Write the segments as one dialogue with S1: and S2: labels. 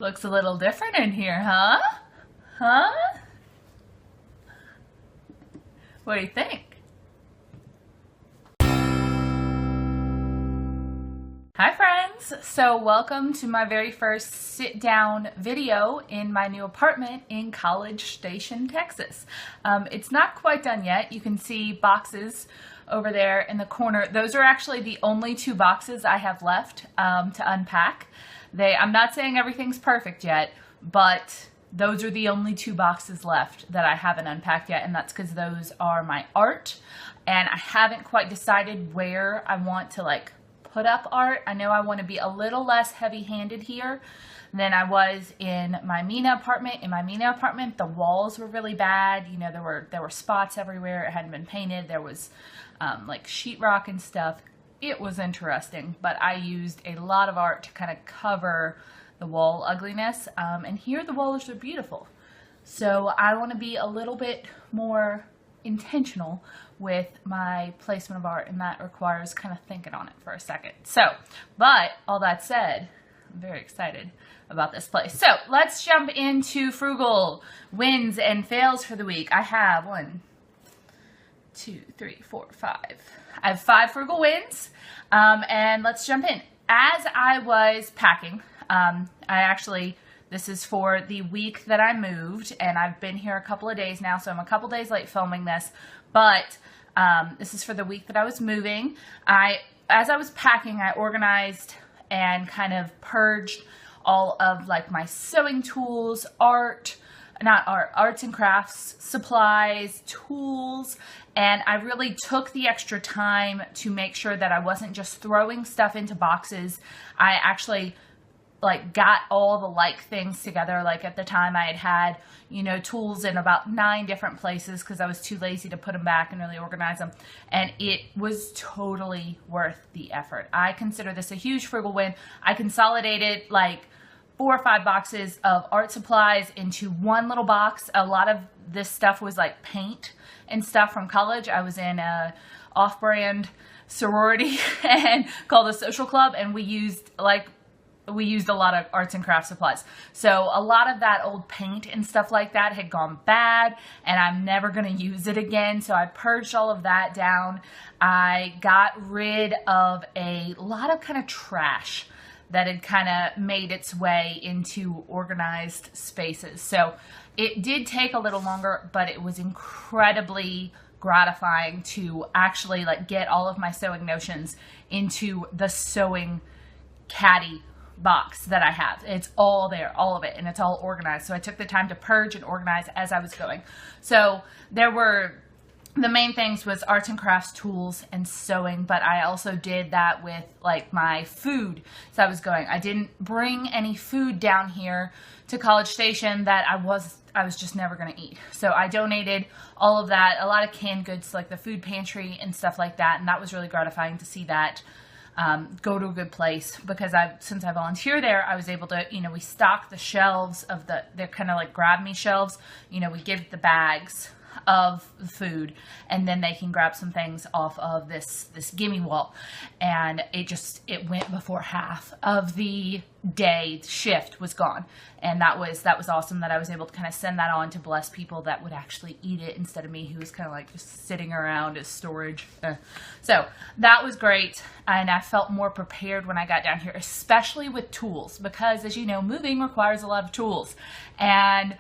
S1: Looks a little different in here, huh? Huh? What do you think? Hi friends! So welcome to my very first sit-down video in my new apartment in College Station, Texas. It's not quite done yet. You can see boxes over there in the corner. Those are actually the only two boxes I have left to unpack. I'm not saying everything's perfect yet, but those are the only two boxes left that I haven't unpacked yet, and that's because those are my art, and I haven't quite decided where I want to put up art. I know I want to be a little less heavy-handed here than I was in my Mina apartment. In my Mina apartment, the walls were really bad. You know, there were spots everywhere. It hadn't been painted. There was sheetrock and stuff. It was interesting, but I used a lot of art to kind of cover the wall ugliness. And here the walls are beautiful. So I want to be a little bit more intentional with my placement of art, and that requires kind of thinking on it for a second. But all that said, I'm very excited about this place. So let's jump into Frugal wins and fails for the week. I have 1, 2, 3, 4, 5. I have 5 Frugal wins, and let's jump in. As I was packing, this is for the week that I moved, and I've been here a couple of days now, so I'm a couple days late filming this, but this is for the week that I was moving. As I was packing, I organized and kind of purged all of my sewing tools, arts and crafts, supplies, tools, and I really took the extra time to make sure that I wasn't just throwing stuff into boxes. I actually got all the things together. At the time I had tools in about 9 different places because I was too lazy to put them back and really organize them, and it was totally worth the effort. I consider this a huge Frugal win. I consolidated 4 or 5 boxes of art supplies into one little box. A lot of this stuff was paint and stuff from college. I was in a off-brand sorority and called the Social Club, and we used a lot of arts and crafts supplies. So a lot of that old paint and stuff like that had gone bad, and I'm never going to use it again. So I purged all of that down. I got rid of a lot of kind of trash that had kind of made its way into organized spaces. So it did take a little longer, but it was incredibly gratifying to actually get all of my sewing notions into the sewing caddy box that I have. It's all there, all of it, and it's all organized. So I took the time to purge and organize as I was going. So the main things was arts and crafts, tools, and sewing, but I also did that with my food. So I didn't bring any food down here to College Station that I was just never going to eat. So I donated all of that, a lot of canned goods the food pantry and stuff like that, and that was really gratifying to see that go to a good place, because since I volunteer there, I was able to, we stock the shelves of they're kind of grab me shelves. We give the bags of food, and then they can grab some things off of this gimme wall, and it went before half of the day shift was gone, and that was awesome that I was able to kind of send that on to bless people that would actually eat it instead of me, who was kind of just sitting around as storage. So that was great, and I felt more prepared when I got down here, especially with tools, because as you know, moving requires a lot of tools, and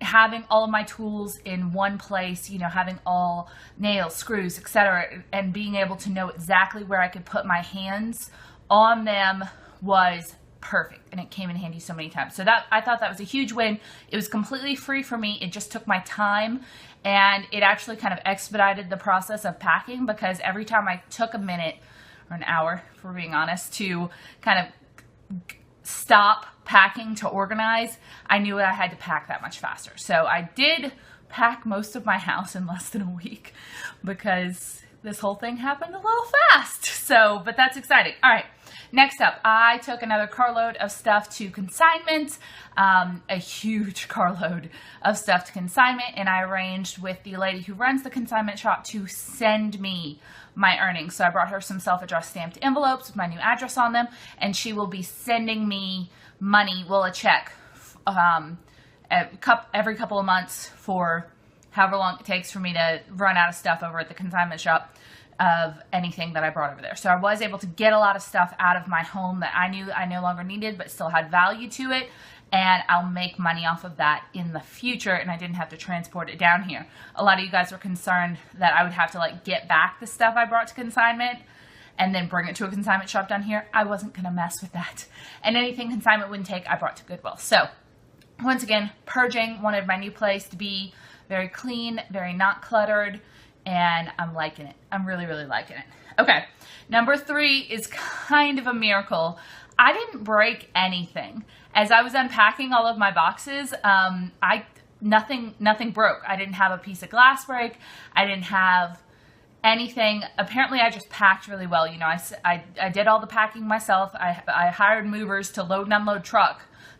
S1: having all of my tools in one place, having all nails, screws, etc., and being able to know exactly where I could put my hands on them was perfect, and it came in handy so many times. So I thought that was a huge win. It was completely free for me. It just took my time, and it actually kind of expedited the process of packing, because every time I took a minute or an hour, if we're being honest, to kind of stop packing to organize, I knew I had to pack that much faster. So I did pack most of my house in less than a week, because this whole thing happened a little fast. But that's exciting. All right, next up, I took another carload of stuff to consignment, a huge carload of stuff to consignment, and I arranged with the lady who runs the consignment shop to send me my earnings. So I brought her some self-addressed stamped envelopes with my new address on them, and she will be sending me money, well, a check, every couple of months for however long it takes for me to run out of stuff over at the consignment shop of anything that I brought over there. So I was able to get a lot of stuff out of my home that I knew I no longer needed, but still had value to it. And I'll make money off of that in the future, and I didn't have to transport it down here. A lot of you guys were concerned that I would have to like get back the stuff I brought to consignment and then bring it to a consignment shop down here. I wasn't going to mess with that. And anything consignment wouldn't take, I brought to Goodwill. So once again, purging, wanted my new place to be very clean, very not cluttered, and I'm liking it. I'm really, really liking it. Okay, number 3 is kind of a miracle. I didn't break anything. As I was unpacking all of my boxes, nothing broke. I didn't have a piece of glass break. I didn't have anything. Apparently, I just packed really well. You know, I did all the packing myself. I hired movers to load and unload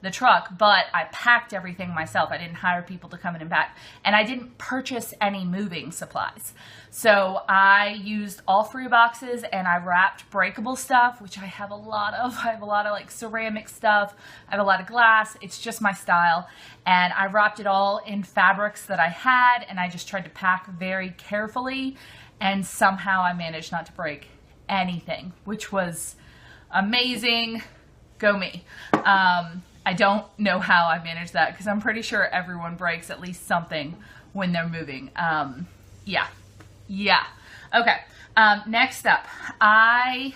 S1: the truck, but I packed everything myself. I didn't hire people to come in and pack. And I didn't purchase any moving supplies. So I used all 3 boxes and I wrapped breakable stuff, which I have a lot of. I have a lot of like ceramic stuff. I have a lot of glass. It's just my style. And I wrapped it all in fabrics that I had, and I just tried to pack very carefully. And somehow I managed not to break anything, which was amazing. Go me. I don't know how I managed that, because I'm pretty sure everyone breaks at least something when they're moving. Yeah. Okay. Next up, I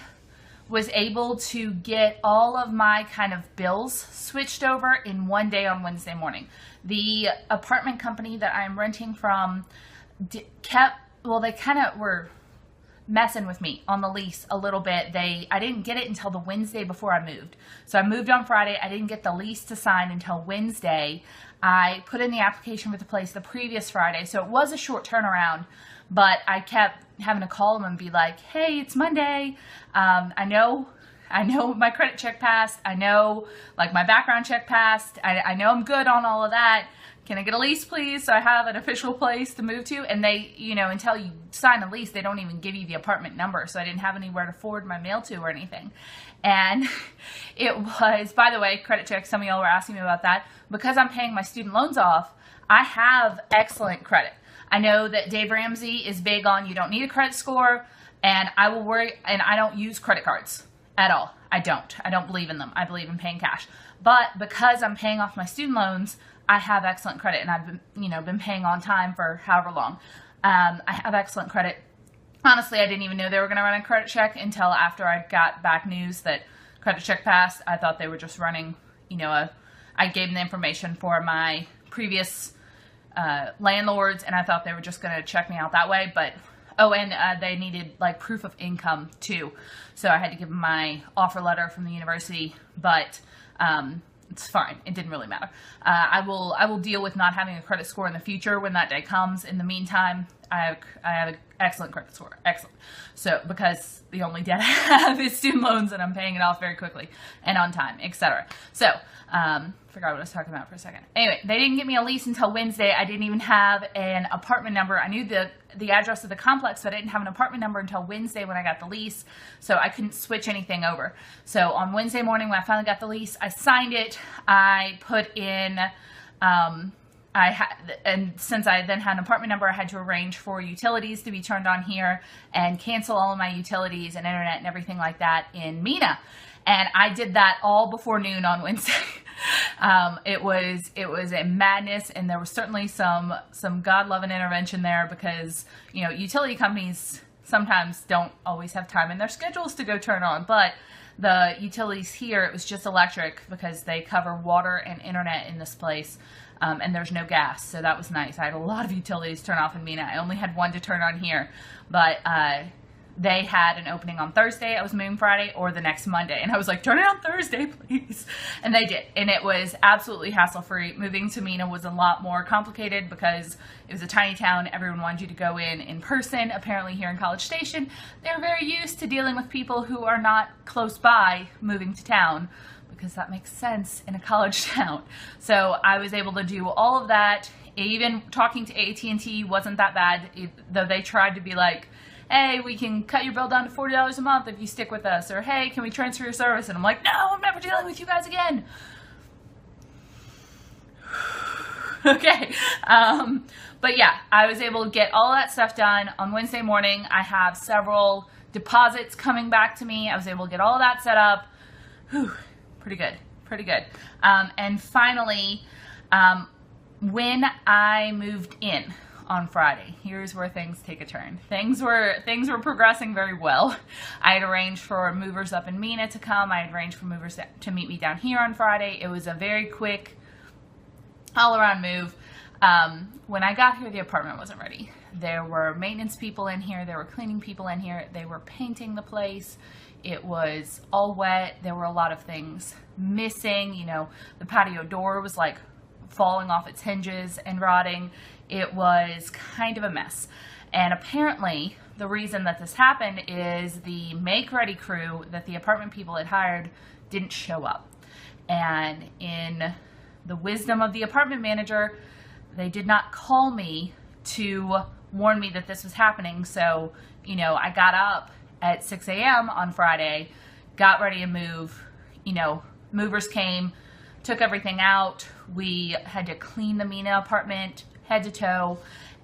S1: was able to get all of my kind of bills switched over in one day on Wednesday morning. The apartment company that I'm renting from they kind of were messing with me on the lease a little bit. I didn't get it until the Wednesday before I moved. So I moved on Friday. I didn't get the lease to sign until Wednesday. I put in the application for the place the previous Friday. So it was a short turnaround, but I kept having to call them and be like, hey, it's Monday. I know my credit check passed. I know like my background check passed. I know I'm good on all of that. Can I get a lease, please, so I have an official place to move to? And they, until you sign a lease, they don't even give you the apartment number, so I didn't have anywhere to forward my mail to or anything. And it was, by the way, credit check, some of y'all were asking me about that. Because I'm paying my student loans off, I have excellent credit. I know that Dave Ramsey is big on you don't need a credit score, and I don't use credit cards at all. I don't believe in them. I believe in paying cash. But because I'm paying off my student loans, I have excellent credit, and I've been paying on time for however long. I have excellent credit. Honestly, I didn't even know they were going to run a credit check until after I got back news that credit check passed. I thought they were just running, I gave them the information for my previous landlords, and I thought they were just going to check me out that way. But they needed like proof of income too, so I had to give them my offer letter from the university. But it's fine. It didn't really matter. I will deal with not having a credit score in the future when that day comes. In the meantime, I have an excellent credit score. Excellent. So, because the only debt I have is student loans, and I'm paying it off very quickly and on time, etc. So, forgot what I was talking about for a second. Anyway, they didn't get me a lease until Wednesday. I didn't even have an apartment number. I knew the address of the complex, but I didn't have an apartment number until Wednesday when I got the lease, so I couldn't switch anything over. So on Wednesday morning when I finally got the lease, I signed it. I put in, and since I then had an apartment number, I had to arrange for utilities to be turned on here and cancel all of my utilities and internet and everything like that in Mina. And I did that all before noon on Wednesday. It was a madness, and there was certainly some God-loving intervention there, because utility companies sometimes don't always have time in their schedules to go turn on, but the utilities here, it was just electric because they cover water and internet in this place, and there's no gas, so that was nice. I had a lot of utilities turn off in Mina. I only had one to turn on here, but they had an opening on Thursday. I was moving Friday or the next Monday. And I was like, turn it on Thursday, please. And they did. And it was absolutely hassle-free. Moving to Mina was a lot more complicated because it was a tiny town. Everyone wanted you to go in person. Apparently here in College Station, they're very used to dealing with people who are not close by moving to town, because that makes sense in a college town. So I was able to do all of that. Even talking to AT&T wasn't that bad, though they tried to be like, hey, we can cut your bill down to $40 a month if you stick with us, or hey, can we transfer your service? And I'm like, no, I'm never dealing with you guys again. Okay. But yeah, I was able to get all that stuff done on Wednesday morning. I have several deposits coming back to me. I was able to get all that set up. Whew, pretty good. Pretty good. And finally, when I moved in on Friday, here's where things take a turn. Things were progressing very well. I had arranged for movers up in Mena to come. I had arranged for movers to meet me down here on Friday. It was a very quick, all-around move. When I got here, the apartment wasn't ready. There were maintenance people in here. There were cleaning people in here. They were painting the place. It was all wet. There were a lot of things missing. You know, the patio door was like falling off its hinges and rotting. It was kind of a mess. And apparently, the reason that this happened is the make-ready crew that the apartment people had hired didn't show up. And in the wisdom of the apartment manager, they did not call me to warn me that this was happening. So, you know, I got up at 6 a.m. on Friday, got ready to move. You know, movers came, took everything out. We had to clean the Mena apartment head to toe,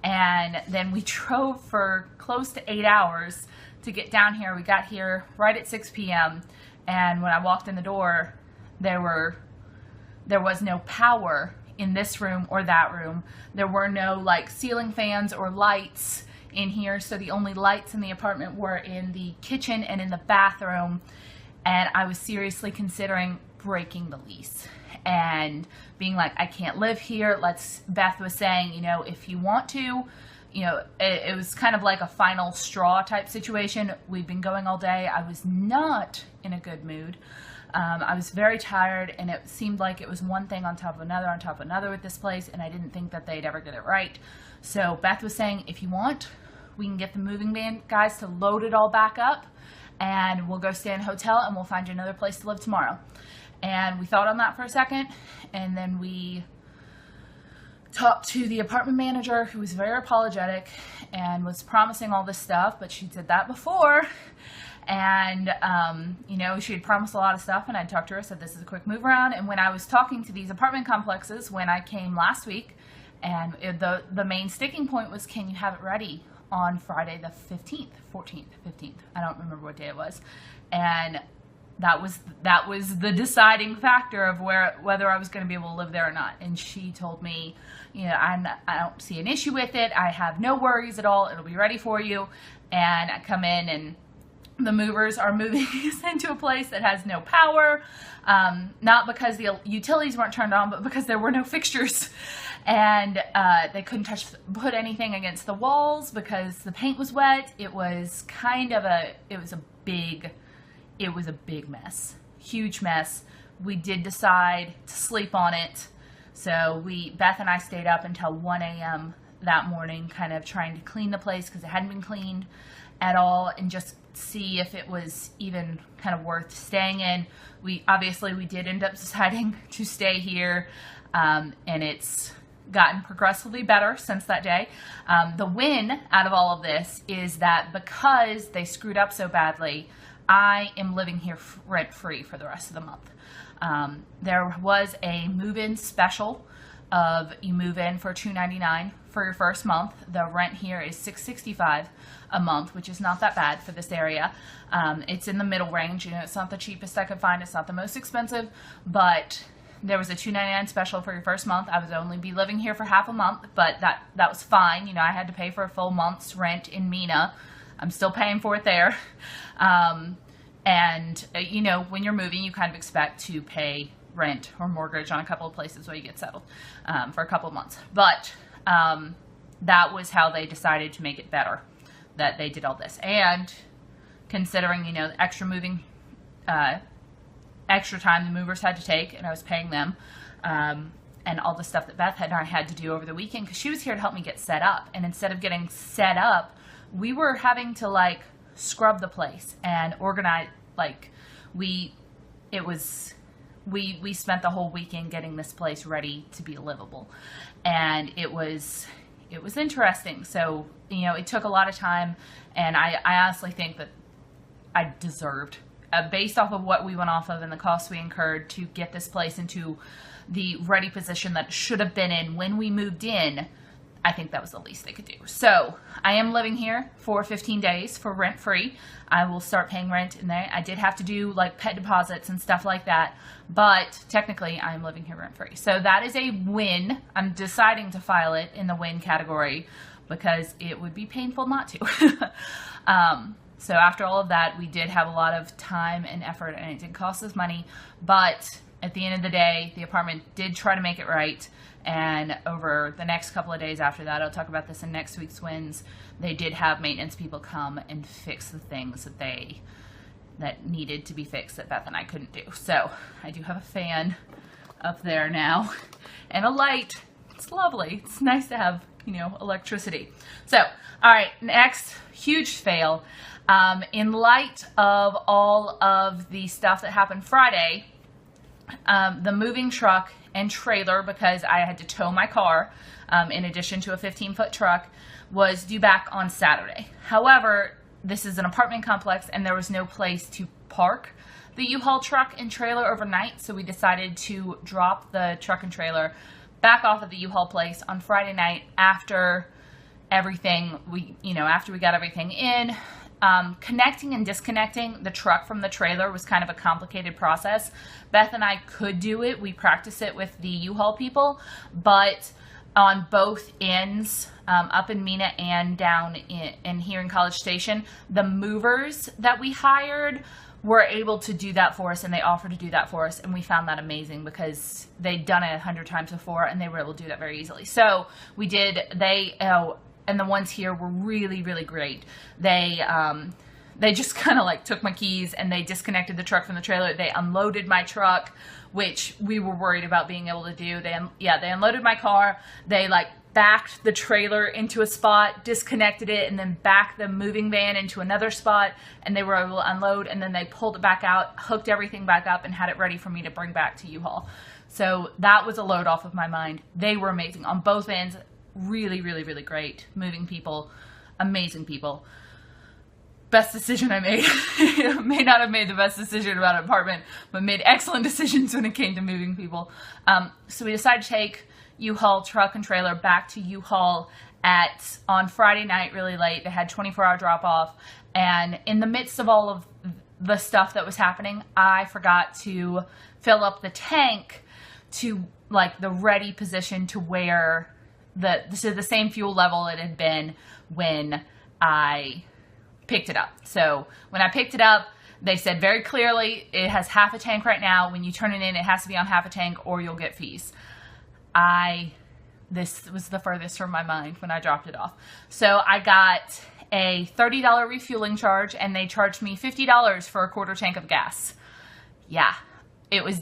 S1: and then we drove for close to 8 hours to get down here. We got here right at 6 p.m. and when I walked in the door, there was no power in this room or that room. There were no like ceiling fans or lights in here, so the only lights in the apartment were in the kitchen and in the bathroom. And I was seriously considering breaking the lease and being like, I can't live here. Beth was saying, you know, if you want to, you know, it was kind of like a final straw type situation. We'd been going all day. I was not in a good mood. I was very tired, and it seemed like it was one thing on top of another with this place, and I didn't think that they'd ever get it right. So Beth was saying, if you want, we can get the moving van guys to load it all back up, and we'll go stay in a hotel, and we'll find you another place to live tomorrow. And we thought on that for a second, and then we talked to the apartment manager, who was very apologetic and was promising all this stuff, but she'd said that before. And, you know, she had promised a lot of stuff, and I talked to her, said this is a quick move around. And when I was talking to these apartment complexes when I came last week, and the main sticking point was, can you have it ready on Friday the 15th, 14th, 15th? I don't remember what day it was. And that was the deciding factor of whether I was going to be able to live there or not. And she told me, you know, I don't see an issue with it. I have no worries at all. It'll be ready for you. And I come in, and the movers are moving us into a place that has no power, not because the utilities weren't turned on, but because there were no fixtures. And they couldn't put anything against the walls because the paint was wet. It was a big mess, huge mess. We did decide to sleep on it. So Beth and I stayed up until 1 a.m. that morning, kind of trying to clean the place because it hadn't been cleaned at all, and just see if it was even kind of worth staying in. We did end up deciding to stay here, and it's gotten progressively better since that day. The win out of all of this is that because they screwed up so badly, I am living here rent-free for the rest of the month. There was a move-in special of you move in for $299 for your first month. The rent here is $665 a month, which is not that bad for this area. It's in the middle range. You know, it's not the cheapest I could find. It's not the most expensive, but there was a $299 special for your first month. I would only be living here for half a month, but that was fine. You know, I had to pay for a full month's rent in Mena. I'm still paying for it there. You know, when you're moving, you kind of expect to pay rent or mortgage on a couple of places while you get settled for a couple of months. But that was how they decided to make it better, that they did all this. And considering, you know, the extra moving, extra time the movers had to take, and I was paying them, and all the stuff that Beth and I had to do over the weekend, because she was here to help me get set up. And instead of getting set up, we were having to like scrub the place and organize. Like we spent the whole weekend getting this place ready to be livable, and it was interesting. So, you know, it took a lot of time, and I honestly think that I deserved based off of what we went off of and the costs we incurred to get this place into the ready position that it should have been in when we moved in, I think that was the least they could do. So I am living here for 15 days for rent free. I will start paying rent in there. I did have to do like pet deposits and stuff like that, but technically I am living here rent free. So that is a win. I'm deciding to file it in the win category because it would be painful not to. So after all of that, we did have a lot of time and effort, and it did cost us money, but at the end of the day, the apartment did try to make it right. And over the next couple of days after that, I'll talk about this in next week's wins, they did have maintenance people come and fix the things that needed to be fixed that Beth and I couldn't do. So I do have a fan up there now and a light. It's lovely. It's nice to have, electricity. So, all right, next huge fail. In light of all of the stuff that happened Friday, the moving truck and trailer, because I had to tow my car, in addition to a 15-foot truck, was due back on Saturday. However, this is an apartment complex and there was no place to park the U-Haul truck and trailer overnight, so we decided to drop the truck and trailer back off at the U-Haul place on Friday night after everything, after we got everything in. Connecting and disconnecting the truck from the trailer was kind of a complicated process. Beth and I could do it. We practiced it with the U-Haul people, but on both ends, up in Mina and down in here in College Station, the movers that we hired were able to do that for us, and they offered to do that for us, and we found that amazing because they'd done it 100 times before, and they were able to do that very easily. So we did. And the ones here were really, really great. They just kind of like took my keys and they disconnected the truck from the trailer. They unloaded my truck, which we were worried about being able to do. They unloaded my car. They like backed the trailer into a spot, disconnected it, and then backed the moving van into another spot, and they were able to unload, and then they pulled it back out, hooked everything back up, and had it ready for me to bring back to U-Haul. So that was a load off of my mind. They were amazing on both ends. Really, really, really great. Moving people. Amazing people. Best decision I made. May not have made the best decision about an apartment, but made excellent decisions when it came to moving people. So we decided to take U-Haul truck and trailer back to U-Haul on Friday night really late. They had 24-hour drop-off. And in the midst of all of the stuff that was happening, I forgot to fill up the tank to like the ready position to where the same fuel level it had been when I picked it up. So when I picked it up, they said very clearly it has half a tank right now. When you turn it in, it has to be on half a tank or you'll get fees. This was the furthest from my mind when I dropped it off. So I got a $30 refueling charge, and they charged me $50 for a quarter tank of gas. Yeah. It was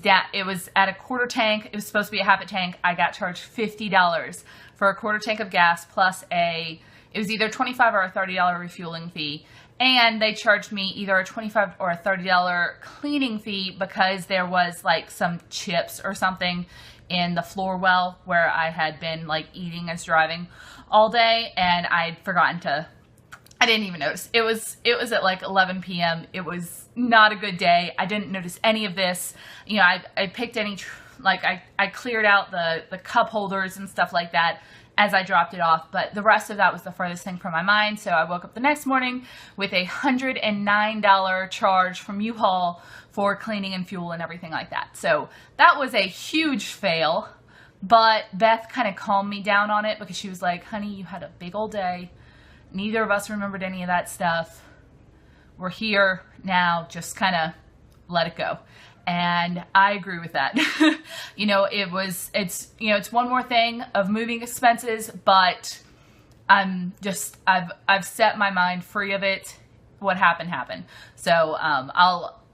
S1: at a quarter tank. It was supposed to be a half a tank. I got charged $50 for a quarter tank of gas plus it was either $25 or a $30 refueling fee. And they charged me either a $25 or a $30 cleaning fee because there was like some chips or something in the floor well where I had been like eating as driving all day, and I'd forgotten I didn't even notice. It was at like 11 p.m. It was not a good day. I didn't notice any of this. I picked I cleared out the cup holders and stuff like that as I dropped it off, but the rest of that was the furthest thing from my mind. So I woke up the next morning with a $109 charge from U-Haul for cleaning and fuel and everything like that. So that was a huge fail, but Beth kind of calmed me down on it because she was like, honey, you had a big old day. Neither of us remembered any of that stuff. We're here now. Just kind of let it go. And I agree with that. It's one more thing of moving expenses, but I've set my mind free of it. What happened. So,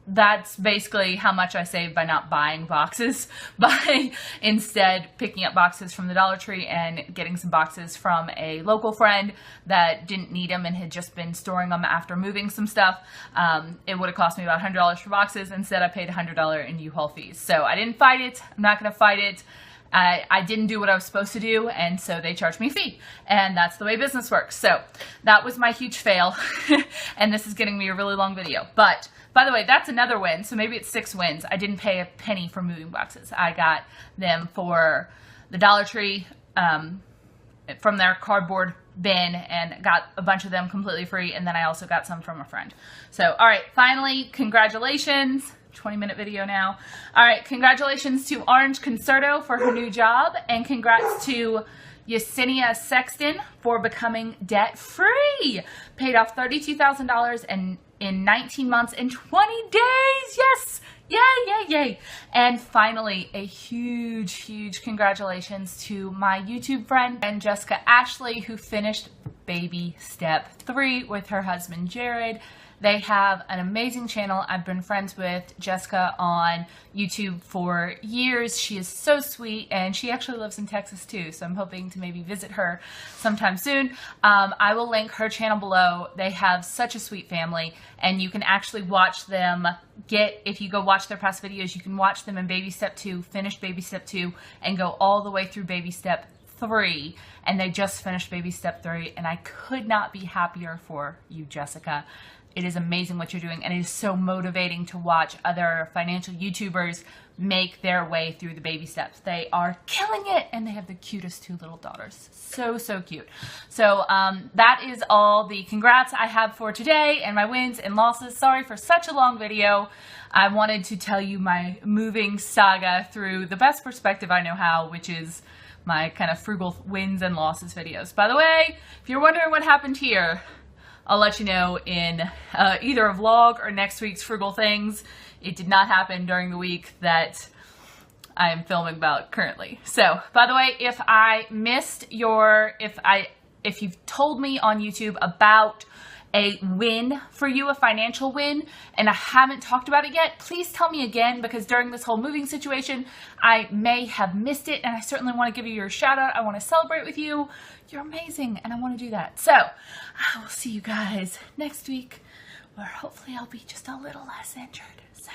S1: that's basically how much I saved by not buying boxes, by instead picking up boxes from the Dollar Tree and getting some boxes from a local friend that didn't need them and had just been storing them after moving some stuff. It would have cost me about $100 for boxes. Instead, I paid $100 in U-Haul fees. So I didn't fight it. I'm not going to fight it. I didn't do what I was supposed to do, and so they charged me a fee. And that's the way business works. So that was my huge fail. And this is getting me a really long video. But by the way, that's another win. So maybe it's 6 wins. I didn't pay a penny for moving boxes. I got them for the Dollar Tree from their cardboard bin and got a bunch of them completely free. And then I also got some from a friend. So, all right, finally, congratulations. 20-minute video now. All right, congratulations to Orange Concerto for her new job, and congrats to Yesenia Sexton for becoming debt-free. Paid off $32,000 in 19 months and 20 days. Yes! Yay, yay, yay. And finally, a huge congratulations to my YouTube friend Jessica Ashley, who finished baby step 3 with her husband Jared. They have an amazing channel. I've been friends with Jessica on YouTube for years. She is so sweet, and she actually lives in Texas too, so I'm hoping to maybe visit her sometime soon. I will link her channel below. They have such a sweet family, and you can actually watch them if you go watch their past videos, you can watch them in baby step 2, finish baby step 2, and go all the way through baby step 3, and they just finished baby step 3, and I could not be happier for you, Jessica. It is amazing what you're doing, and it is so motivating to watch other financial YouTubers make their way through the baby steps. They are killing it, and they have the cutest 2 little daughters. So cute. So that is all the congrats I have for today and my wins and losses. Sorry for such a long video. I wanted to tell you my moving saga through the best perspective I know how, which is my kind of frugal wins and losses videos. By the way, if you're wondering what happened here, I'll let you know in either a vlog or next week's Frugal Things. It did not happen during the week that I am filming about currently. So, by the way, if I missed if you've told me on YouTube about a win for you, a financial win, and I haven't talked about it yet, please tell me again, because during this whole moving situation, I may have missed it, and I certainly want to give you your shout out. I want to celebrate with you. You're amazing, and I want to do that. So, I will see you guys next week, where hopefully I'll be just a little less injured. So,